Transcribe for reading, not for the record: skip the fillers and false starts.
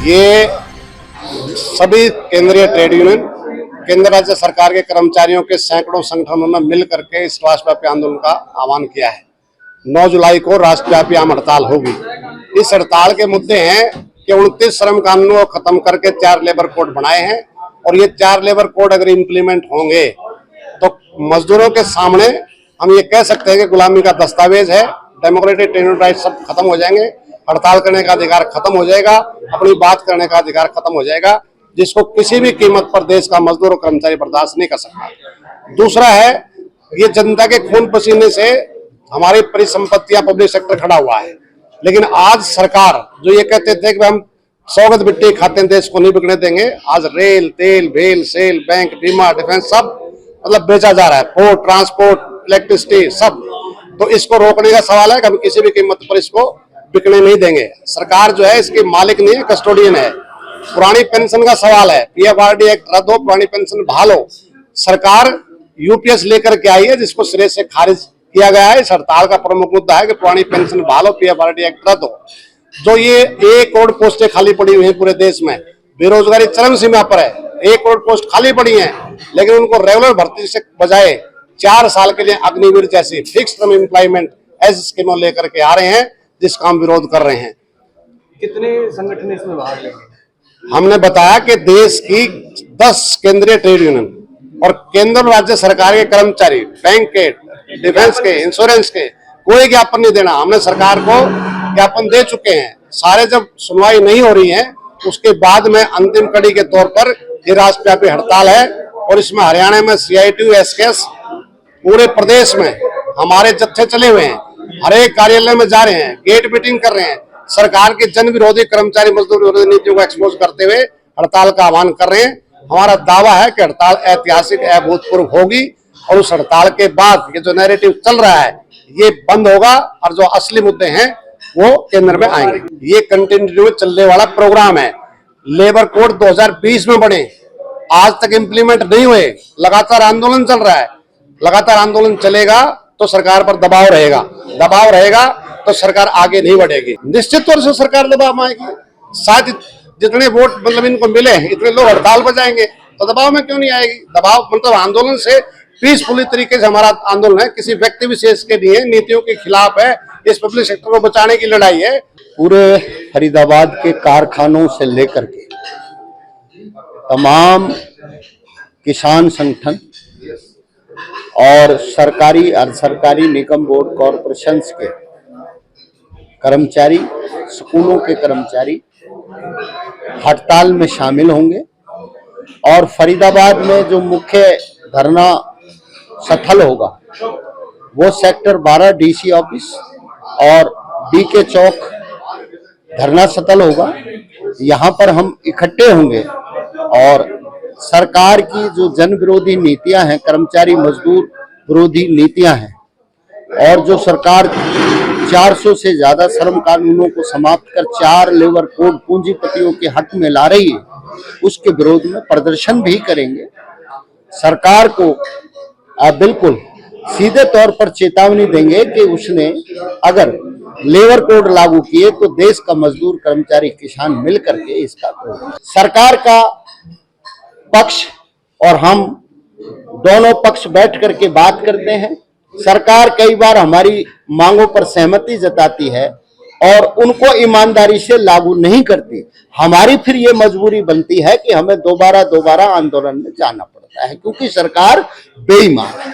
ये सभी केंद्रीय ट्रेड यूनियन, केंद्र राज्य सरकार के कर्मचारियों के सैकड़ों संगठनों ने मिल करके इस राष्ट्रव्यापी आंदोलन का आह्वान किया है। 9 जुलाई को राष्ट्रव्यापी आम हड़ताल होगी। इस हड़ताल के मुद्दे हैं कि 29 श्रम कानूनों को खत्म करके 4 लेबर कोड बनाए हैं और ये 4 लेबर कोड अगर इम्प्लीमेंट होंगे तो मजदूरों के सामने हम ये कह सकते हैं कि गुलामी का दस्तावेज है। डेमोक्रेटिक ट्रेड राइट सब खत्म हो जाएंगे, हड़ताल करने का अधिकार खत्म हो जाएगा, अपनी बात करने का अधिकार खत्म हो जाएगा, जिसको किसी भी कीमत पर देश का मजदूर और कर्मचारी बर्दाश्त नहीं कर सकता। दूसरा है, ये जनता के खून पसीने से हमारी परिसंपत्तियां पब्लिक सेक्टर खड़ा हुआ है, लेकिन आज सरकार जो ये कहते थे कि हम सौगत मिट्टी खाते हैं, देश को नहीं बिकने देंगे, आज रेल, तेल, भेल, सेल, बैंक, बीमा, डिफेंस सब मतलब बेचा जा रहा है, पोर्ट, ट्रांसपोर्ट, इलेक्ट्रिसिटी सब। तो इसको रोकने का सवाल है कि हम किसी भी कीमत पर इसको बिकने नहीं देंगे। सरकार जो है इसकी मालिक नहीं है, कस्टोडियन है। पुरानी पेंशन का सवाल है, पीएफआरडी एक्ट रद्द हो, पुरानी पेंशन बहाल हो। सरकार यूपीएस लेकर के आई है जिसको सिरे से खारिज किया गया है। इस हड़ताल का प्रमुख मुद्दा है कि पुरानी पेंशन बहाल हो, पीएफआरडी एक्ट रद्द हो। जो ये 1 करोड़ पोस्टें खाली पड़ी हुई हैं पूरे देश में, बेरोजगारी चरम सीमा पर है, 1 करोड़ पोस्ट खाली पड़ी हैं, लेकिन उनको रेगुलर भर्ती से बजाय 4 साल के लिए अग्निवीर जैसी फिक्स टर्म एम्प्लॉयमेंट ऐसी स्कीमों लेकर के आ रहे हैं, जिसका हम विरोध कर रहे हैं। कितने संगठन इसमें भाग लेंगे? हमने बताया कि देश की 10 केंद्रीय ट्रेड यूनियन और केंद्र राज्य सरकार के कर्मचारी, बैंक के, डिफेंस के, इंश्योरेंस के, कोई ज्ञापन नहीं देना। हमने सरकार को ज्ञापन दे चुके हैं। सारे जब सुनवाई नहीं हो रही है उसके बाद में अंतिम कड़ी के तौर पर ये राष्ट्रव्यापी हड़ताल है और इसमें हरियाणा में सीआईटीयू, एसकेएस, पूरे प्रदेश में हमारे जत्थे चले हुए हैं, हर एक कार्यालय में जा रहे हैं, गेट मीटिंग कर रहे हैं, सरकार की जन विरोधी, कर्मचारी मजदूर विरोधी नीतियों को एक्सपोज करते हुए हड़ताल का आह्वान कर रहे हैं। हमारा दावा है कि हड़ताल ऐतिहासिक, अभूतपूर्व होगी और उस हड़ताल के बाद ये जो नैरेटिव चल रहा है ये बंद होगा और जो असली मुद्दे हैं वो केंद्र में आएंगे। ये कंटिन्यू में चलने वाला प्रोग्राम है। लेबर कोड 2020 में बने, आज तक इम्प्लीमेंट नहीं हुए, लगातार आंदोलन चल रहा है। लगातार आंदोलन चलेगा तो सरकार पर दबाव रहेगा तो सरकार आगे नहीं बढ़ेगी। निश्चित तौर से सरकार दबाव में आएगी। शायद जितने वोट मतलब इनको मिले इतने लोग हड़ताल पर जाएंगे तो दबाव में क्यों नहीं आएगी। दबाव मतलब आंदोलन से पीसफुली तरीके से हमारा आंदोलन है, किसी व्यक्ति विशेष के लिए नीतियों के खिलाफ है, इस पब्लिक सेक्टर को बचाने की लड़ाई है। पूरे फरीदाबाद के कारखानों से लेकर के तमाम किसान संगठन और सरकारी, अर्ध सरकारी, निगम, बोर्ड, कॉरपोरेशंस के कर्मचारी, स्कूलों के कर्मचारी हड़ताल में शामिल होंगे और फरीदाबाद में जो मुख्य धरना स्थल होगा वो सेक्टर 12 डीसी ऑफिस और डीके चौक धरना स्थल होगा। यहाँ पर हम इकट्ठे होंगे और सरकार की जो जन विरोधी नीतियां हैं, कर्मचारी मजदूर विरोधी नीतियां हैं और जो सरकार 400 से ज्यादा श्रम कानूनों को समाप्त कर 4 लेबर कोड पूंजीपतियों के हक में ला रही है, उसके विरोध में प्रदर्शन भी करेंगे। सरकार को बिल्कुल सीधे तौर पर चेतावनी देंगे कि उसने अगर लेबर कोड लागू किए तो देश का मजदूर, कर्मचारी, किसान मिल करके इसका सरकार का पक्ष और हम दोनों पक्ष बैठ करके बात करते हैं। सरकार कई बार हमारी मांगों पर सहमति जताती है और उनको ईमानदारी से लागू नहीं करती। हमारी फिर ये मजबूरी बनती है कि हमें दोबारा आंदोलन में जाना पड़ता है क्योंकि सरकार बेईमान है।